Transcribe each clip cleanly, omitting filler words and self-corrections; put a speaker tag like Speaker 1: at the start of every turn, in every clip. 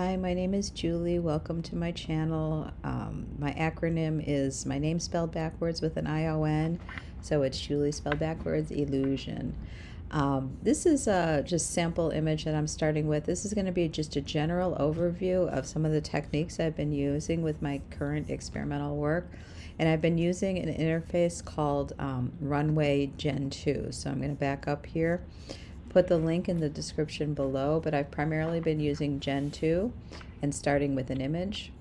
Speaker 1: Hi, my name is Julie. Welcome to my channel. My acronym is my name spelled backwards with an I-O-N, so it's Julie spelled backwards, Illusion. This is just sample image that I'm starting with. This is going to be just a general overview of some of the techniques I've been using with my current experimental work. And I've been using an interface called Runway Gen-2. So I'm going to back up here. Put the link in the description below, but I've primarily been using Gen 2 and starting with an image.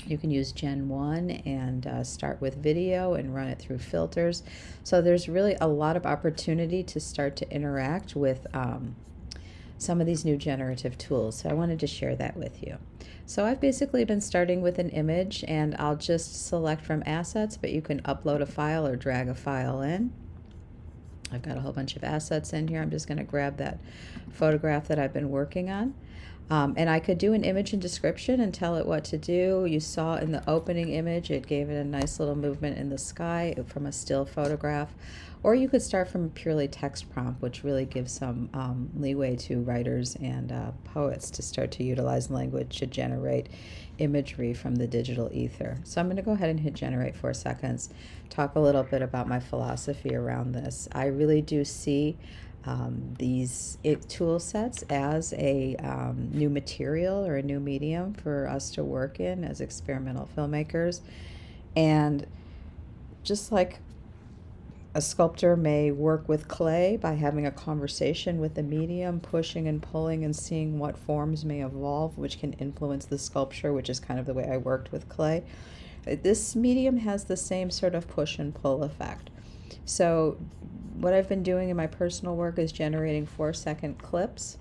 Speaker 1: You can use Gen 1 and start with video and run it through filters. So there's really a lot of opportunity to start to interact with some of these new generative tools. So I wanted to share that with you. So I've basically been starting with an image, and I'll just select from assets, but you can upload a file or drag a file in. I've got a whole bunch of assets in here. I'm just going to grab that photograph that I've been working on. And I could do an image and description and tell it what to do. You saw in the opening image, it gave it a nice little movement in the sky from a still photograph. Or you could start from a purely text prompt, which really gives some leeway to writers and poets to start to utilize language to generate imagery from the digital ether. So I'm going to go ahead and hit generate 4 seconds, talk a little bit about my philosophy around this. I really do see these tool sets as a new material or a new medium for us to work in as experimental filmmakers. And just like a sculptor may work with clay by having a conversation with the medium, pushing and pulling and seeing what forms may evolve, which can influence the sculpture, which is kind of the way I worked with clay. This medium has the same sort of push and pull effect. So what I've been doing in my personal work is generating 4-second clips.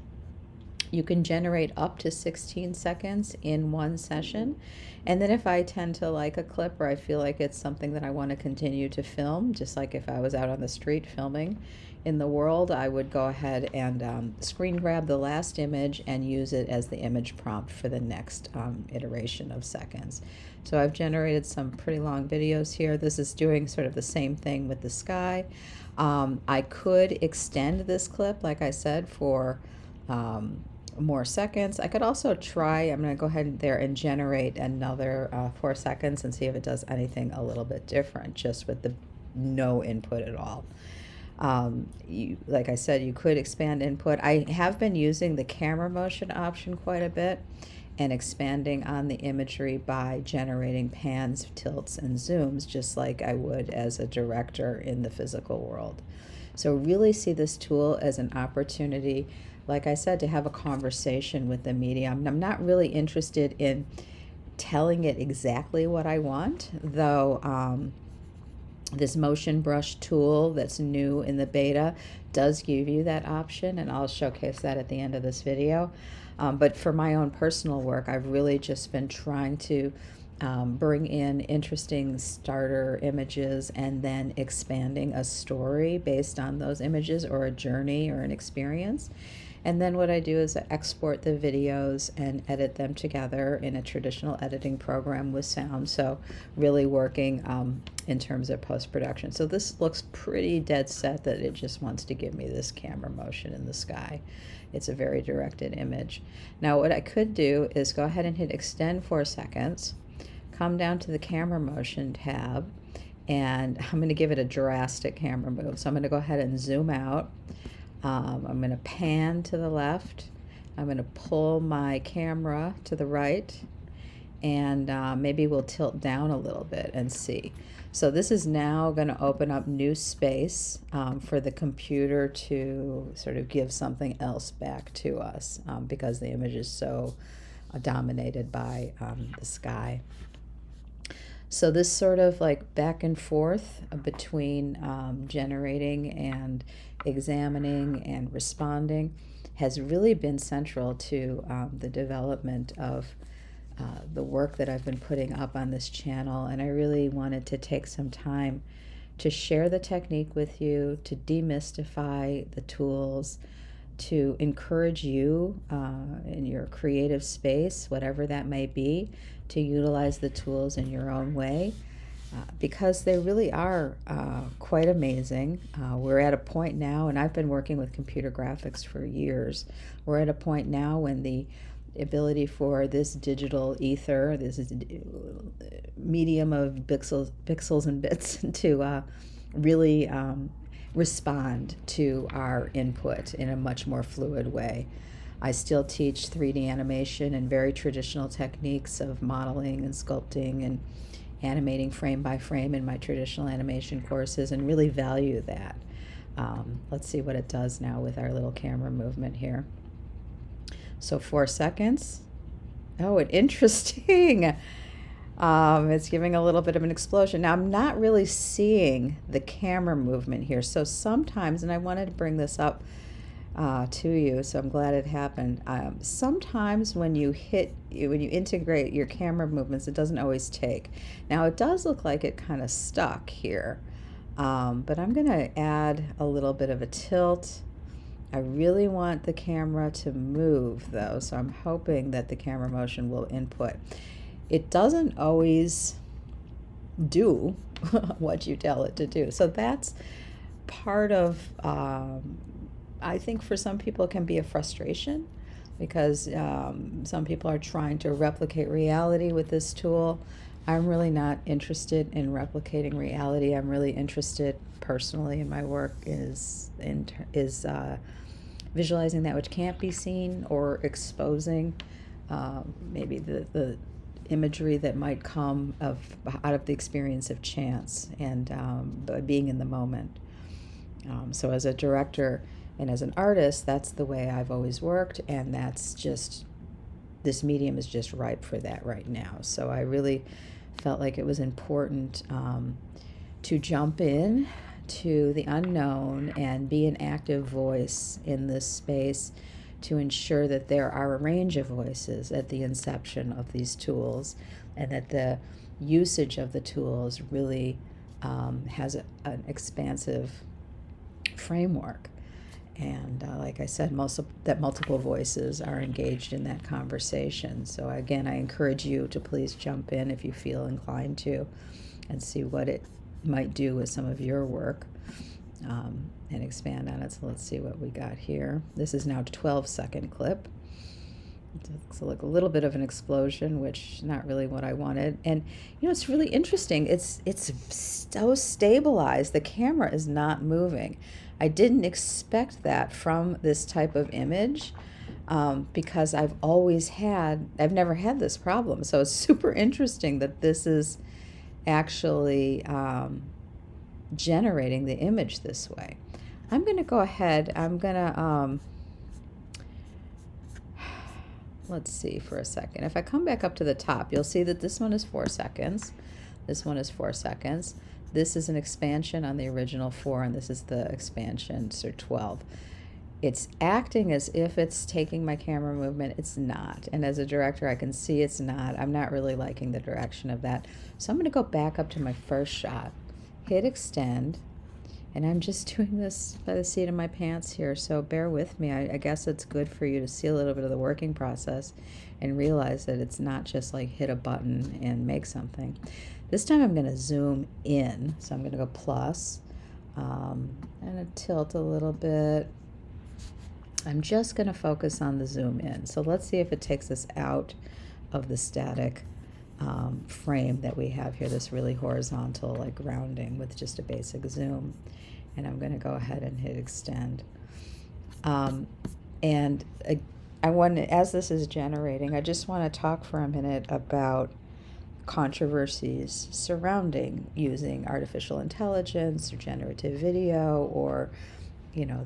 Speaker 1: You can generate up to 16 seconds in one session. And then if I tend to like a clip or I feel like it's something that I want to continue to film, just like if I was out on the street filming in the world, I would go ahead and screen grab the last image and use it as the image prompt for the next iteration of seconds. So I've generated some pretty long videos here. This is doing sort of the same thing with the sky. I could extend this clip, like I said, for more seconds. I could also try, I'm going to go ahead there and generate another 4 seconds and see if it does anything a little bit different, just with the no input at all. Like I said, you could expand input. I have been using the camera motion option quite a bit and expanding on the imagery by generating pans, tilts, and zooms, just like I would as a director in the physical world. So really see this tool as an opportunity, like I said, to have a conversation with the medium. I'm not really interested in telling it exactly what I want, though this motion brush tool that's new in the beta does give you that option, and I'll showcase that at the end of this video. But for my own personal work, I've really just been trying to bring in interesting starter images and then expanding a story based on those images, or a journey or an experience. And then what I do is I export the videos and edit them together in a traditional editing program with sound. So really working in terms of post-production. So this looks pretty dead set that it just wants to give me this camera motion in the sky. It's a very directed image. Now what I could do is go ahead and hit extend 4 seconds, come down to the camera motion tab, and I'm going to give it a drastic camera move. So I'm going to go ahead and zoom out. I'm going to pan to the left. I'm going to pull my camera to the right, and maybe we'll tilt down a little bit and see. So this is now going to open up new space for the computer to sort of give something else back to us because the image is so dominated by the sky. So this sort of like back and forth between generating and examining and responding has really been central to the development of the work that I've been putting up on this channel. And I really wanted to take some time to share the technique with you, to demystify the tools, to encourage you in your creative space, whatever that may be, to utilize the tools in your own way, because they really are quite amazing. We're at a point now, and I've been working with computer graphics for years, we're at a point now when the ability for this digital ether, this is medium of pixels and bits, to really respond to our input in a much more fluid way. I still teach 3D animation and very traditional techniques of modeling and sculpting and animating frame by frame in my traditional animation courses, and really value that. Let's see what it does now with our little camera movement here. So 4 seconds. Oh, and interesting. It's giving a little bit of an explosion. Now, I'm not really seeing the camera movement here. So sometimes, and I wanted to bring this up to you, so I'm glad it happened. Sometimes when you integrate your camera movements, it doesn't always take. Now, it does look like it kind of stuck here, but I'm going to add a little bit of a tilt. I really want the camera to move, though, so I'm hoping that the camera motion will input. It doesn't always do what you tell it to do. So that's part of, I think for some people it can be a frustration, because some people are trying to replicate reality with this tool. I'm really not interested in replicating reality. I'm really interested personally in my work is visualizing that which can't be seen, or exposing maybe the imagery that might come out of the experience of chance and by being in the moment. So as a director and as an artist, that's the way I've always worked, and that's just, this medium is just ripe for that right now. So I really felt like it was important to jump in to the unknown and be an active voice in this space, to ensure that there are a range of voices at the inception of these tools, and that the usage of the tools really has an expansive framework. And like I said, that multiple voices are engaged in that conversation. So again, I encourage you to please jump in if you feel inclined to, and see what it might do with some of your work, and expand on it. So let's see what we got here. This is now a 12-second clip. It looks like a little bit of an explosion, which is not really what I wanted. And it's really interesting. It's so stabilized. The camera is not moving. I didn't expect that from this type of image, because I've never had this problem. So it's super interesting that this is actually generating the image this way. I'm going to go ahead, I'm going to, let's see for a second. If I come back up to the top, you'll see that this one is 4 seconds. This one is 4 seconds. This is an expansion on the original 4, and this is the expansion, so 12. It's acting as if it's taking my camera movement. It's not. And as a director, I can see it's not. I'm not really liking the direction of that. So I'm going to go back up to my first shot, hit extend, and I'm just doing this by the seat of my pants here, so bear with me. I guess it's good for you to see a little bit of the working process and realize that it's not just like hit a button and make something. This time I'm going to zoom in, so I'm going to go plus, and a tilt a little bit. I'm just going to focus on the zoom in. So let's see if it takes us out of the static frame that we have here, this really horizontal, like rounding with just a basic zoom. And I'm going to go ahead and hit extend. And I want to, as this is generating, I just want to talk for a minute about controversies surrounding using artificial intelligence or generative video, or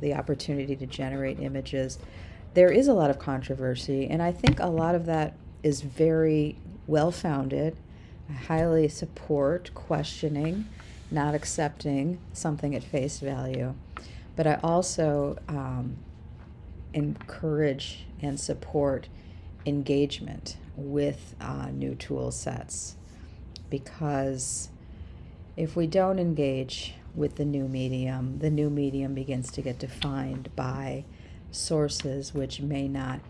Speaker 1: the opportunity to generate images. There is a lot of controversy, and I think a lot of that is very well-founded. I highly support questioning, not accepting something at face value. But I also encourage and support engagement with new tool sets, because if we don't engage with the new medium begins to get defined by sources which may not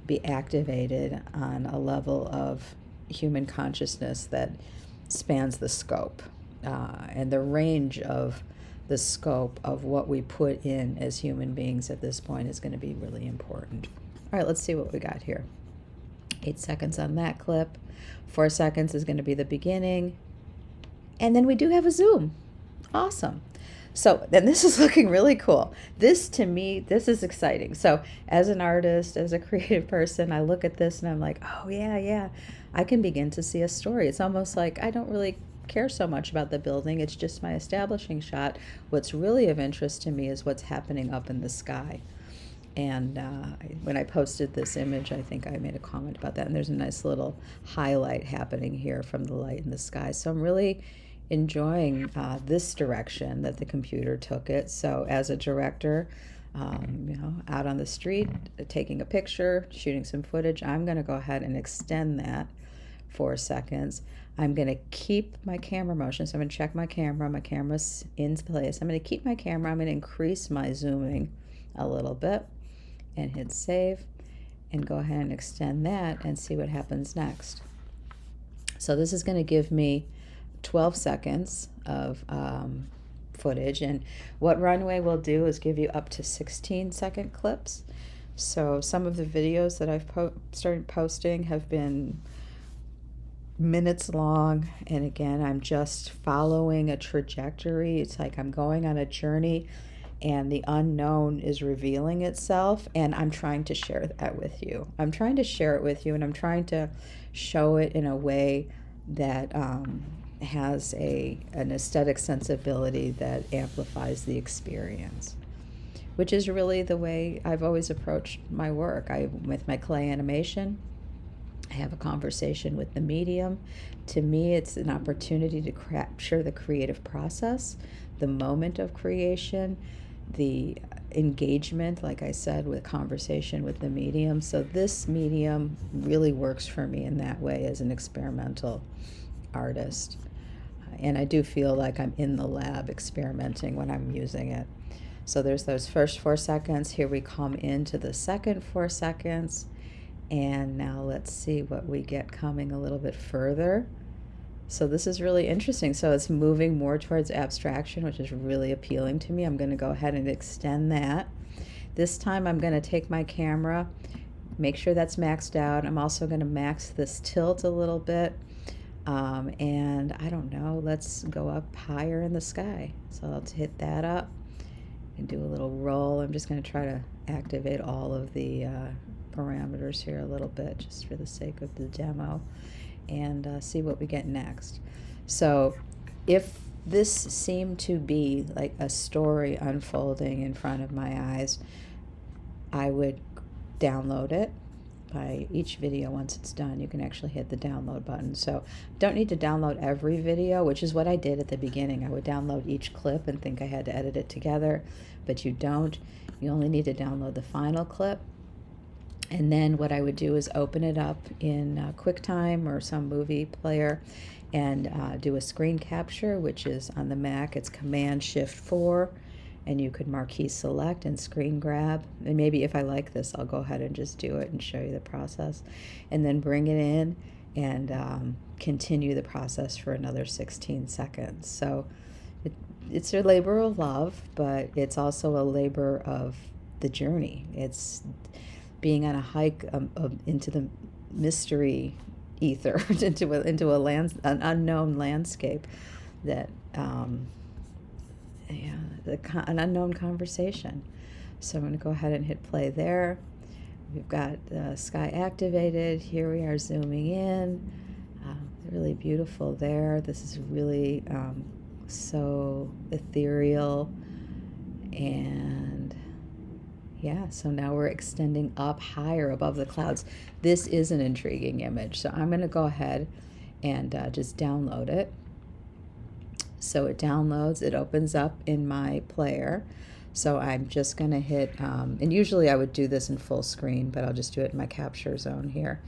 Speaker 1: be activated on a level of human consciousness that spans the scope, and the range of the scope of what we put in as human beings at this point is going to be really important. All right, let's see what we got here. 8 seconds on that clip. 4 seconds is going to be the beginning. And then we do have a zoom. Awesome. So then this is looking really cool. This, to me, this is exciting. So as an artist, as a creative person, I look at this and I'm like, oh yeah, I can begin to see a story. It's almost like I don't really care so much about the building. It's just my establishing shot. What's really of interest to me is what's happening up in the sky. And when I posted this image, I think I made a comment about that. And there's a nice little highlight happening here from the light in the sky. So I'm really enjoying this direction that the computer took it. So as a director, out on the street, taking a picture, shooting some footage, I'm going to go ahead and extend that 4 seconds. I'm going to keep my camera motion. So I'm going to check my camera. My camera's in place. I'm going to keep my camera. I'm going to increase my zooming a little bit and hit save and go ahead and extend that and see what happens next. So this is going to give me 12 seconds of footage, and what Runway will do is give you up to 16-second clips. So some of the videos that I've started posting have been minutes long, and again, I'm just following a trajectory. It's like I'm going on a journey and the unknown is revealing itself, and I'm trying to share that with you. I'm trying to share it with you, and I'm trying to show it in a way that has an aesthetic sensibility that amplifies the experience, which is really the way I've always approached my work. With my clay animation, I have a conversation with the medium. To me, it's an opportunity to capture the creative process, the moment of creation, the engagement, like I said, with conversation with the medium. So this medium really works for me in that way as an experimental artist. And I do feel like I'm in the lab experimenting when I'm using it. So there's those first 4 seconds. Here we come into the second 4 seconds. And now let's see what we get coming a little bit further. So this is really interesting. So it's moving more towards abstraction, which is really appealing to me. I'm going to go ahead and extend that. This time I'm going to take my camera, make sure that's maxed out. I'm also going to max this tilt a little bit. And I don't know, let's go up higher in the sky. So I'll hit that up and do a little roll. I'm just going to try to activate all of the parameters here a little bit just for the sake of the demo, and see what we get next. So if this seemed to be like a story unfolding in front of my eyes, I would download it. By each video, once it's done, you can actually hit the download button. So don't need to download every video, which is what I did at the beginning. I would download each clip and think I had to edit it together, but you don't. You only need to download the final clip. And then what I would do is open it up in QuickTime or some movie player and do a screen capture, which is on the Mac. It's Command-Shift-4, and you could marquee select and screen grab. And maybe if I like this, I'll go ahead and just do it and show you the process. And then bring it in and continue the process for another 16 seconds. So it's a labor of love, but it's also a labor of the journey. It's being on a hike into the mystery ether, into an unknown landscape that an unknown conversation. So I'm going to go ahead and hit play there. We've got the sky activated. Here we are zooming in. Really beautiful there. This is really so ethereal. And yeah, so now we're extending up higher above the clouds. This is an intriguing image. So I'm going to go ahead and just download it. So it downloads, it opens up in my player. So I'm just going to hit, and usually I would do this in full screen, but I'll just do it in my capture zone here.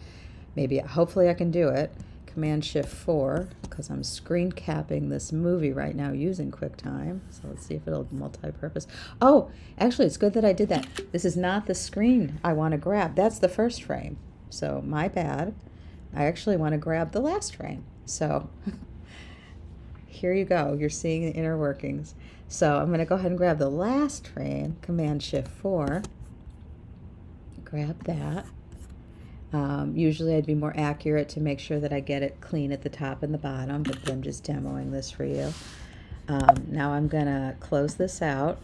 Speaker 1: Hopefully I can do it. Command-Shift-4, because I'm screen capping this movie right now using QuickTime. So let's see if it'll multi-purpose. Oh, actually, it's good that I did that. This is not the screen I want to grab. That's the first frame. So my bad. I actually want to grab the last frame. So here you go. You're seeing the inner workings. So I'm going to go ahead and grab the last frame, Command-Shift-4. Grab that. Usually I'd be more accurate to make sure that I get it clean at the top and the bottom, but I'm just demoing this for you. Now I'm going to close this out,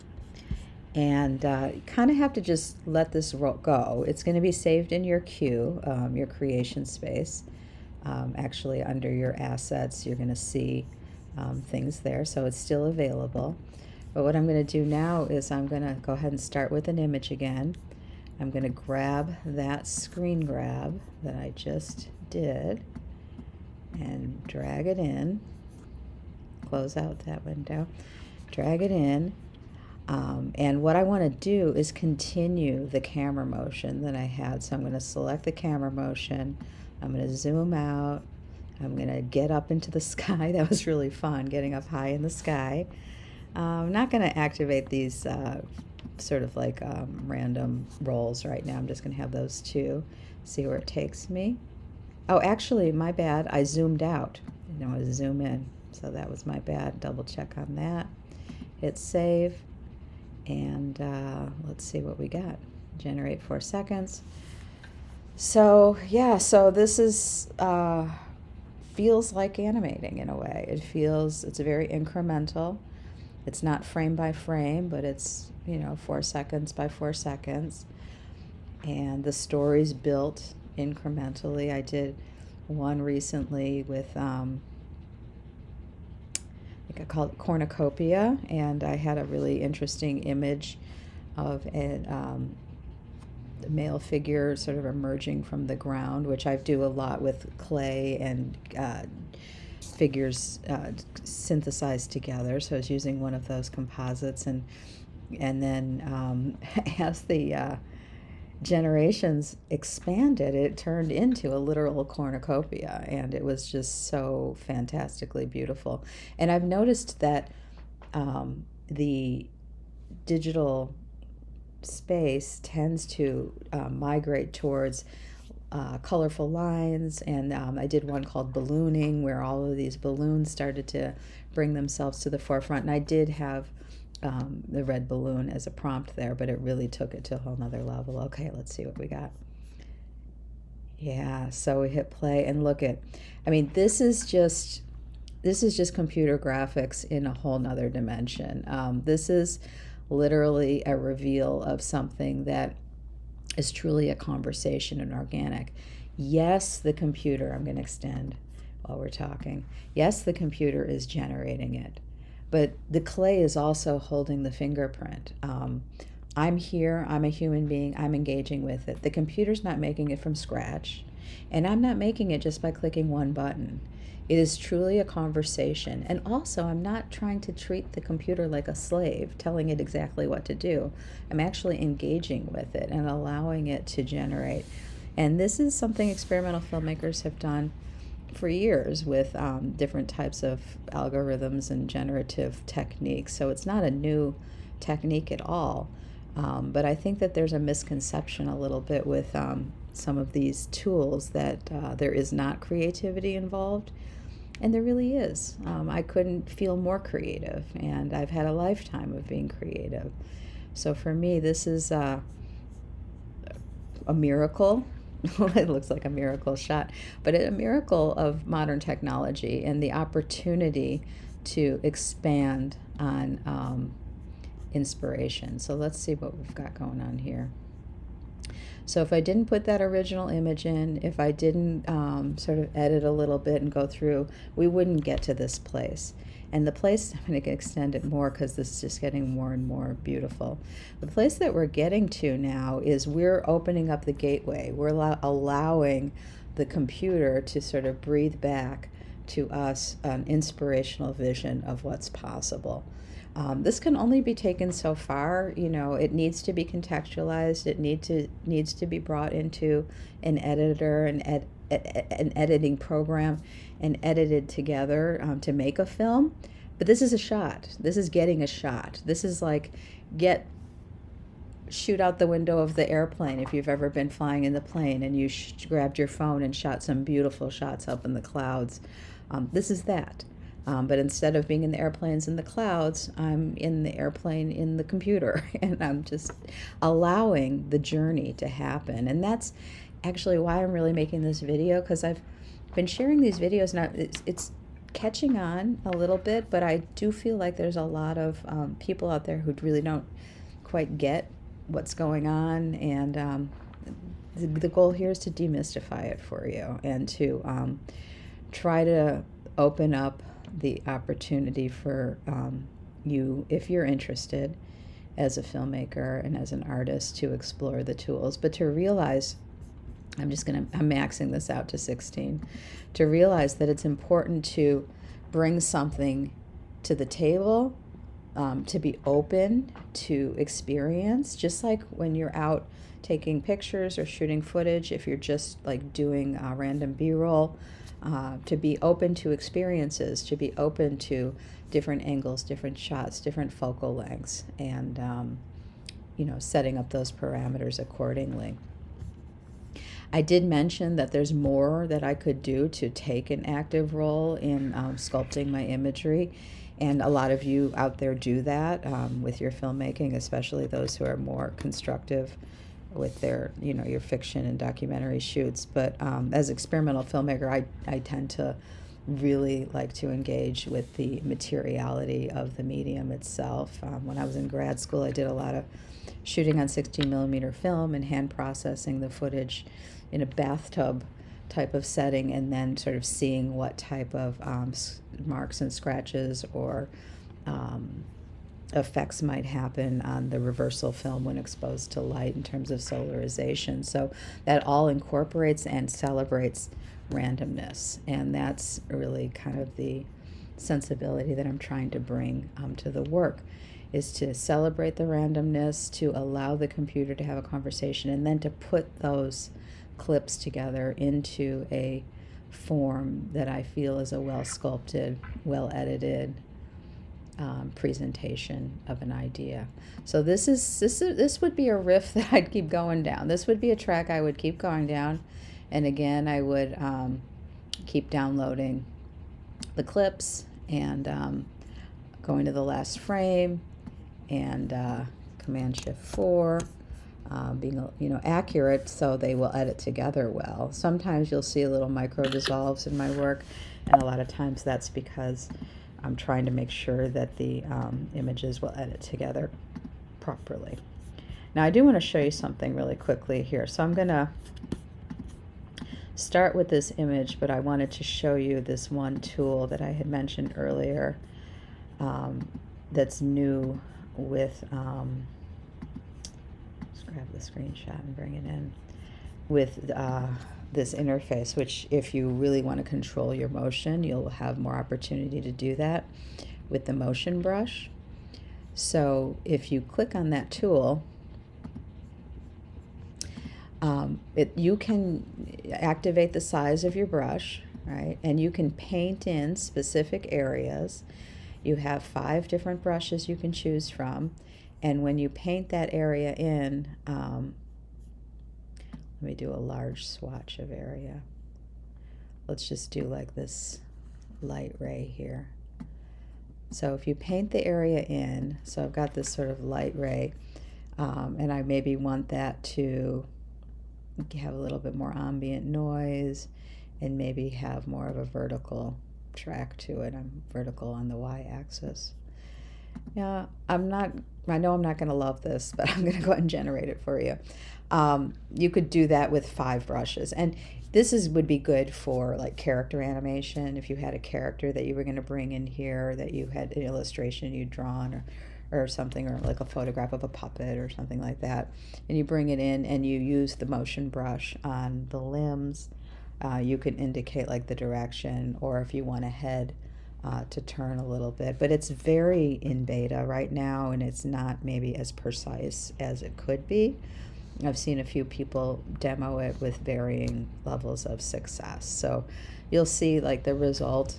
Speaker 1: and you kind of have to just let this go. It's going to be saved in your queue, your creation space. Actually, under your assets, you're going to see things there, so it's still available. But what I'm going to do now is I'm going to go ahead and start with an image again. I'm going to grab that screen grab that I just did and drag it in. Close out that window. Drag it in. And what I want to do is continue the camera motion that I had. So I'm going to select the camera motion. I'm going to zoom out. I'm going to get up into the sky. That was really fun, getting up high in the sky. I'm not going to activate these sort of like random rolls right now. I'm just going to have those two. See where it takes me. Oh, actually, my bad. I zoomed out. I want to zoom in. So that was my bad. Double check on that. Hit save. And let's see what we got. Generate 4 seconds. So yeah, so this is feels like animating in a way. It's very incremental. It's not frame by frame, but it's 4 seconds by 4 seconds. And the story's built incrementally. I did one recently with I think I called it cornucopia, and I had a really interesting image of a male figure sort of emerging from the ground, which I do a lot with clay and figures synthesized together. So I was using one of those composites, and then as the generations expanded, it turned into a literal cornucopia, and it was just so fantastically beautiful. And I've noticed that the digital space tends to migrate towards colorful lines, and I did one called ballooning, where all of these balloons started to bring themselves to the forefront, and I did have the red balloon as a prompt there, but it really took it to a whole nother level. Okay, let's see what we got. Yeah, so we hit play, and look at, I mean, this is just computer graphics in a whole nother dimension. This is literally a reveal of something that is truly a conversation and organic. Yes, the computer, I'm going to extend while we're talking. Yes, the computer is generating it, but the clay is also holding the fingerprint. I'm here, I'm a human being, I'm engaging with it. The computer's not making it from scratch, and I'm not making it just by clicking one button. It is truly a conversation. And also, I'm not trying to treat the computer like a slave, telling it exactly what to do. I'm actually engaging with it and allowing it to generate. And this is something experimental filmmakers have done for years with different types of algorithms and generative techniques. So it's not a new technique at all. But I think that there's a misconception a little bit with some of these tools that there is not creativity involved. And there really is. I couldn't feel more creative, and I've had a lifetime of being creative. So for me, this is a miracle. It looks like a miracle shot, but a miracle of modern technology and the opportunity to expand on inspiration. So let's see what we've got going on here. So if I didn't put that original image in, if I didn't sort of edit a little bit and go through, we wouldn't get to this place. And the place, I'm going to extend it more because this is just getting more and more beautiful. The place that we're getting to now is we're opening up the gateway. We're allowing the computer to sort of breathe back to us an inspirational vision of what's possible. This can only be taken so far. It needs to be contextualized. It needs to be brought into an editor, an editing program, and edited together to make a film. But this is a shot. This is getting a shot. This is like shoot out the window of the airplane if you've ever been flying in the plane and you grabbed your phone and shot some beautiful shots up in the clouds. This is that. But instead of being in the airplanes in the clouds, I'm in the airplane in the computer, and I'm just allowing the journey to happen. And that's, actually why I'm really making this video, because I've been sharing these videos now. It's catching on a little bit, but I do feel like there's a lot of people out there who really don't quite get what's going on, and the goal here is to demystify it for you and to try to open up the opportunity for you, if you're interested as a filmmaker and as an artist, to explore the tools, but to realize, I'm maxing this out to 16, to realize that it's important to bring something to the table, to be open to experience, just like when you're out taking pictures or shooting footage, if you're just like doing random B-roll, to be open to experiences, to be open to different angles, different shots, different focal lengths, and setting up those parameters accordingly. I did mention that there's more that I could do to take an active role in sculpting my imagery, and a lot of you out there do that with your filmmaking, especially those who are more constructive with their, your fiction and documentary shoots. But as experimental filmmaker, I tend to really like to engage with the materiality of the medium itself. When I was in grad school, I did a lot of shooting on 16mm film and hand processing the footage in a bathtub type of setting, and then sort of seeing what type of marks and scratches or effects might happen on the reversal film when exposed to light in terms of solarization. So that all incorporates and celebrates randomness, and that's really kind of the sensibility that I'm trying to bring to the work, is to celebrate the randomness, to allow the computer to have a conversation, and then to put those clips together into a form that I feel is a well-sculpted, well-edited presentation of an idea. So this would be a riff that I'd keep going down. This would be a track I would keep going down, and again, I would keep downloading the clips and going to the last frame and Command Shift 4, being accurate so they will edit together well. Sometimes you'll see little micro dissolves in my work, and a lot of times that's because I'm trying to make sure that the images will edit together properly. Now I do want to show you something really quickly here. So I'm going to start with this image, but I wanted to show you this one tool that I had mentioned earlier that's new with, let's grab the screenshot and bring it in, with this interface, which if you really want to control your motion, you'll have more opportunity to do that with the motion brush. So if you click on that tool, you can activate the size of your brush, right? And you can paint in specific areas. You have 5 different brushes you can choose from, and when you paint that area in, let me do a large swatch of area. Let's just do like this light ray here. So if you paint the area in, so I've got this sort of light ray, and I maybe want that to have a little bit more ambient noise and maybe have more of a vertical track to it. I'm vertical on the y-axis. Yeah, I know I'm not going to love this, but I'm going to go ahead and generate it for you. You could do that with 5 brushes, and this would be good for like character animation. If you had a character that you were going to bring in here, that you had an illustration you'd drawn or something, or like a photograph of a puppet or something like that, and you bring it in and you use the motion brush on the limbs, you can indicate like the direction, or if you want a head to turn a little bit. But it's very in beta right now, and it's not maybe as precise as it could be. I've seen a few people demo it with varying levels of success. So you'll see like the result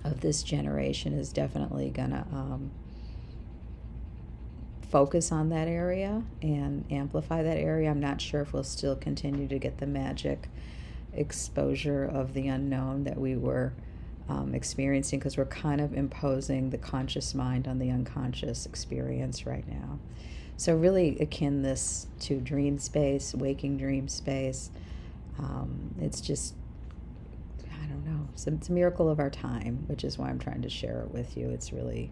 Speaker 1: of this generation is definitely gonna focus on that area and amplify that area. I'm not sure if we'll still continue to get the magic exposure of the unknown that we were experiencing, because we're kind of imposing the conscious mind on the unconscious experience right now. So really akin this to dream space, waking dream space. It's just, I don't know, it's a miracle of our time, which is why I'm trying to share it with you. It's really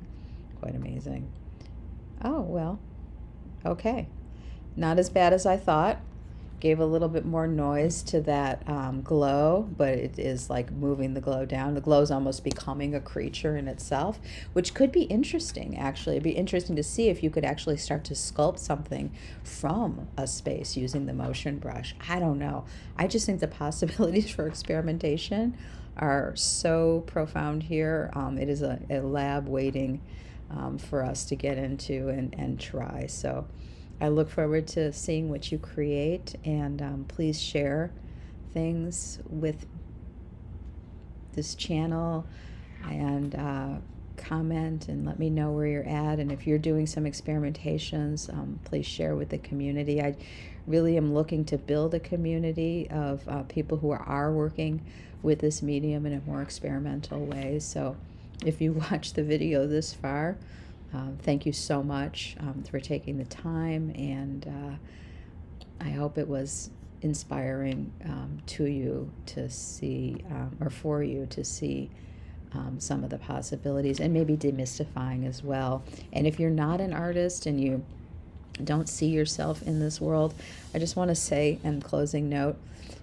Speaker 1: quite amazing. Oh, well, okay. Not as bad as I thought. Gave a little bit more noise to that glow, but it is like moving the glow down. The glow is almost becoming a creature in itself, which could be interesting, actually. It'd be interesting to see if you could actually start to sculpt something from a space using the motion brush. I don't know. I just think the possibilities for experimentation are so profound here. It is a lab waiting for us to get into and try. So I look forward to seeing what you create, and please share things with this channel, and comment and let me know where you're at. And if you're doing some experimentations, please share with the community. I really am looking to build a community of people who are working with this medium in a more experimental way. So if you watch the video this far, thank you so much for taking the time, and I hope it was inspiring to you to see, or for you to see some of the possibilities, and maybe demystifying as well. And if you're not an artist and you don't see yourself in this world, I just want to say, and closing note,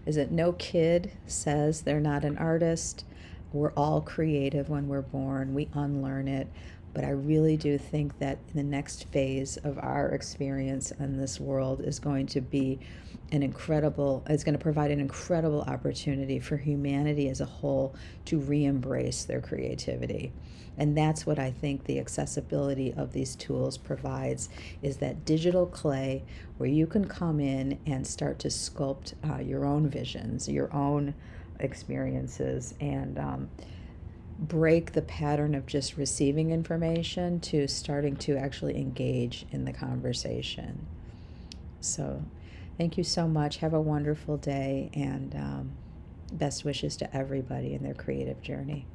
Speaker 1: is that no kid says they're not an artist. We're all creative when we're born. We unlearn it. But I really do think that the next phase of our experience in this world is going to be it's going to provide an incredible opportunity for humanity as a whole to re-embrace their creativity. And that's what I think the accessibility of these tools provides, is that digital clay where you can come in and start to sculpt your own visions, your own experiences, and break the pattern of just receiving information to starting to actually engage in the conversation. So thank you so much. Have a wonderful day, and best wishes to everybody in their creative journey.